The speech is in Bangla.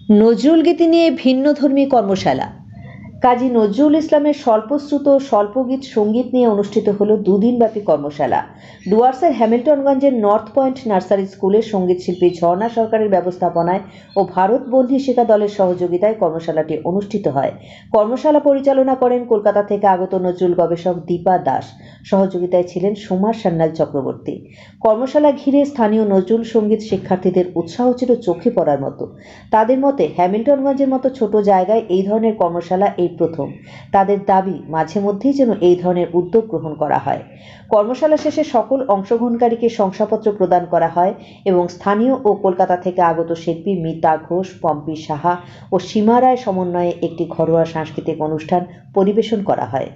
নজরুল গীতি নিয়ে ভিন্নধর্মী কর্মশালা। কাজী নজরুল ইসলামের স্বল্পশ্রুত স্বল্পগীত সঙ্গীত নিয়ে অনুষ্ঠিত হলো দুদিনব্যাপী কর্মশালা। ডুয়ার্সের হ্যামিল্টনগঞ্জের নর্থ পয়েন্ট নার্সারি স্কুলের সঙ্গীত শিল্পী ঝর্ণা সরকারের ব্যবস্থাপনায় ও ভারত বন্ধী শিক্ষা দলের সহযোগিতায় কর্মশালাটি অনুষ্ঠিত হয়। কর্মশালা পরিচালনা করেন কলকাতা থেকে আগত নজরুল গবেষক দীপা দাস। সহযোগিতায় ছিলেন সোমার সান্যাল চক্রবর্তী। কর্মশালা ঘিরে স্থানীয় নজরুল সঙ্গীত শিক্ষার্থীদের উৎসাহ ছিল চোখে পড়ার মতো। তাদের মতে হ্যামিল্টনগঞ্জের মতো ছোট জায়গায় এই ধরনের কর্মশালা এই প্রথম। তাদের দাবি মাঝে মধ্যেই যেন এই ধরনের উদ্যোগ গ্রহণ করা হয়। কর্মশালা শেষে সকল অংশগ্রহণকারীকে শংসাপত্র প্রদান করা হয় এবং স্থানীয় ও কলকাতা থেকে আগত শিল্পী মিতা ঘোষ, পম্পি সাহা ও সীমা রায় সমন্বয়ে একটি ঘরোয়া সাংস্কৃতিক অনুষ্ঠান পরিবেশন করা হয়।